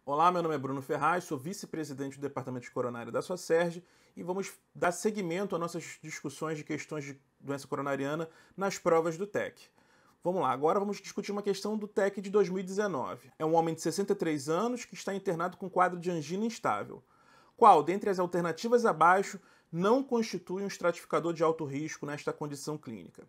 Olá, meu nome é Bruno Ferraz, sou vice-presidente do Departamento de Coronária da Socerg e vamos dar seguimento às nossas discussões de questões de doença coronariana nas provas do TEC. Vamos lá, agora vamos discutir uma questão do TEC de 2019. É um homem de 63 anos que está internado com quadro de angina instável. Qual, dentre as alternativas abaixo, não constitui um estratificador de alto risco nesta condição clínica?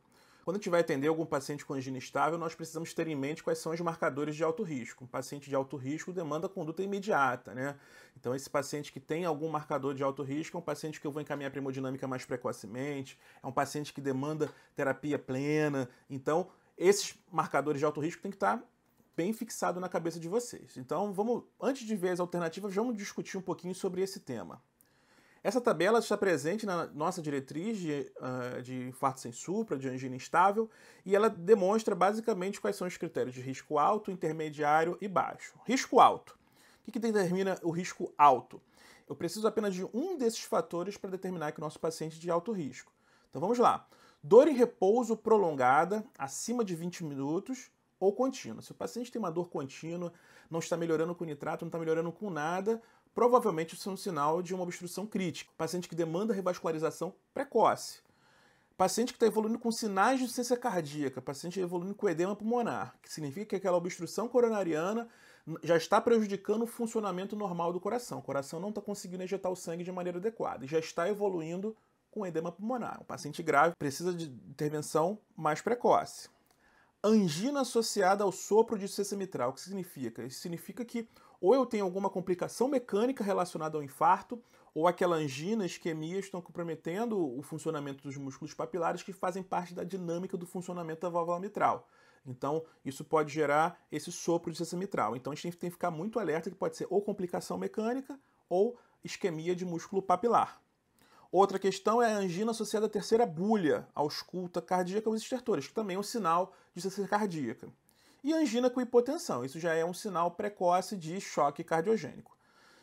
Quando a gente vai atender algum paciente com angina instável, nós precisamos ter em mente quais são os marcadores de alto risco. Um paciente de alto risco demanda conduta imediata, né? Então, esse paciente que tem algum marcador de alto risco é um paciente que eu vou encaminhar para hemodinâmica mais precocemente, é um paciente que demanda terapia plena. Então, esses marcadores de alto risco têm que estar bem fixado na cabeça de vocês. Então, antes de ver as alternativas, vamos discutir um pouquinho sobre esse tema. Essa tabela está presente na nossa diretriz de infarto sem supra, de angina instável, e ela demonstra basicamente quais são os critérios de risco alto, intermediário e baixo. Risco alto. O que determina o risco alto? Eu preciso apenas de um desses fatores para determinar que o nosso paciente é de alto risco. Então vamos lá. Dor em repouso prolongada, acima de 20 minutos, ou contínua. Se o paciente tem uma dor contínua, não está melhorando com nitrato, não está melhorando com nada, provavelmente isso é um sinal de uma obstrução crítica. Paciente que demanda revascularização precoce. Paciente que está evoluindo com sinais de insuficiência cardíaca, paciente evoluindo com edema pulmonar, que significa que aquela obstrução coronariana já está prejudicando o funcionamento normal do coração. O coração não está conseguindo injetar o sangue de maneira adequada e já está evoluindo com edema pulmonar. O paciente grave precisa de intervenção mais precoce. Angina associada ao sopro de insuficiência mitral. O que significa? Isso significa que ou eu tenho alguma complicação mecânica relacionada ao infarto, ou aquela angina, isquemia estão comprometendo o funcionamento dos músculos papilares que fazem parte da dinâmica do funcionamento da válvula mitral. Então, isso pode gerar esse sopro de insuficiência mitral. Então, a gente tem que ficar muito alerta que pode ser ou complicação mecânica ou isquemia de músculo papilar. Outra questão é a angina associada à terceira bulha, à ausculta cardíaca aos estertores, que também é um sinal de insuficiência cardíaca. E a angina com hipotensão, isso já é um sinal precoce de choque cardiogênico.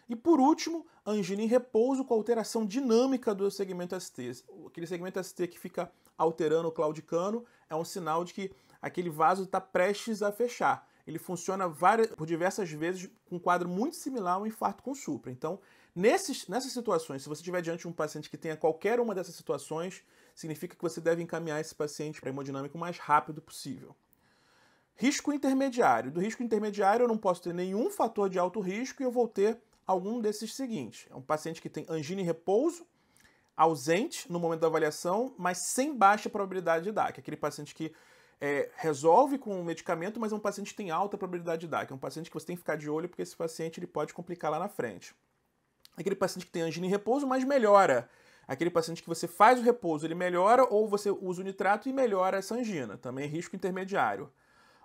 E por último, a angina em repouso com alteração dinâmica do segmento ST. Aquele segmento ST que fica alterando o claudicano é um sinal de que aquele vaso está prestes a fechar. Ele funciona por diversas vezes com um quadro muito similar ao infarto com supra. Então, nessas situações, se você estiver diante de um paciente que tenha qualquer uma dessas situações, significa que você deve encaminhar esse paciente para a hemodinâmica o mais rápido possível. Risco intermediário. Do risco intermediário eu não posso ter nenhum fator de alto risco e eu vou ter algum desses seguintes. É um paciente que tem angina em repouso, ausente no momento da avaliação, mas sem baixa probabilidade de DAC. Aquele paciente que resolve com o medicamento, mas é um paciente que tem alta probabilidade de DAC. É um paciente que você tem que ficar de olho porque esse paciente ele pode complicar lá na frente. Aquele paciente que tem angina em repouso, mas melhora. Aquele paciente que você faz o repouso, ele melhora, ou você usa o nitrato e melhora essa angina. Também é risco intermediário.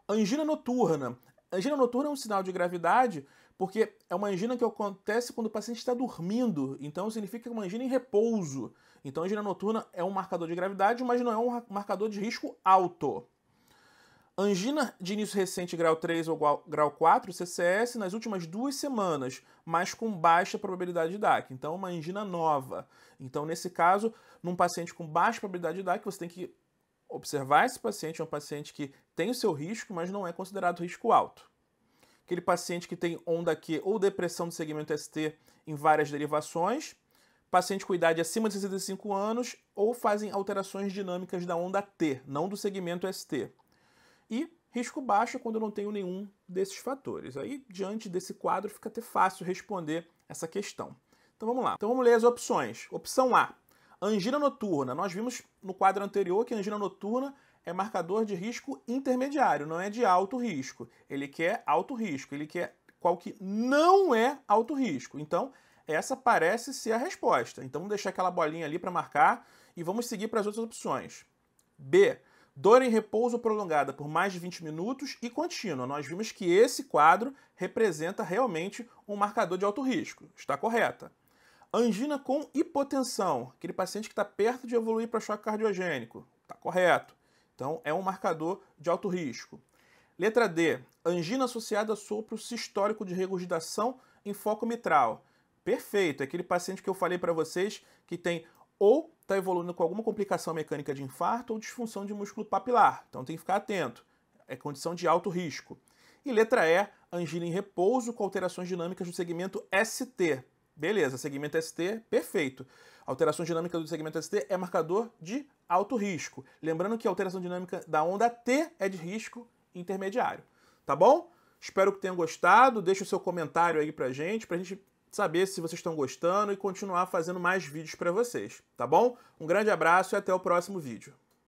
Angina noturna. Angina noturna é um sinal de gravidade porque é uma angina que acontece quando o paciente está dormindo. Então significa que é uma angina em repouso. Então a angina noturna é um marcador de gravidade, mas não é um marcador de risco alto. Angina de início recente grau 3 ou grau 4, CCS, nas últimas 2 semanas, mas com baixa probabilidade de DAC. Então, uma angina nova. Então, nesse caso, num paciente com baixa probabilidade de DAC, você tem que observar esse paciente, é um paciente que tem o seu risco, mas não é considerado risco alto. Aquele paciente que tem onda Q ou depressão do segmento ST em várias derivações, paciente com idade acima de 65 anos ou fazem alterações dinâmicas da onda T, não do segmento ST. E risco baixo quando eu não tenho nenhum desses fatores. Aí, diante desse quadro, fica até fácil responder essa questão. Então vamos lá. Então vamos ler as opções. Opção A, angina noturna. Nós vimos no quadro anterior que a angina noturna é marcador de risco intermediário, não é de alto risco. Ele quer alto risco, ele quer qual que não é alto risco. Então, essa parece ser a resposta. Então vamos deixar aquela bolinha ali para marcar e vamos seguir para as outras opções. B, dor em repouso prolongada por mais de 20 minutos e contínua. Nós vimos que esse quadro representa realmente um marcador de alto risco. Está correta. Angina com hipotensão. Aquele paciente que está perto de evoluir para choque cardiogênico. Está correto. Então, é um marcador de alto risco. Letra D. Angina associada a sopro sistólico de regurgitação em foco mitral. Perfeito. É aquele paciente que eu falei para vocês que tem ou está evoluindo com alguma complicação mecânica de infarto ou disfunção de músculo papilar. Então tem que ficar atento. É condição de alto risco. E letra E, angina em repouso com alterações dinâmicas no segmento ST. Beleza, segmento ST, perfeito. Alterações dinâmicas do segmento ST é marcador de alto risco. Lembrando que a alteração dinâmica da onda T é de risco intermediário. Tá bom? Espero que tenham gostado. Deixa o seu comentário aí pra gente saber se vocês estão gostando e continuar fazendo mais vídeos para vocês. Tá bom? Um grande abraço e até o próximo vídeo.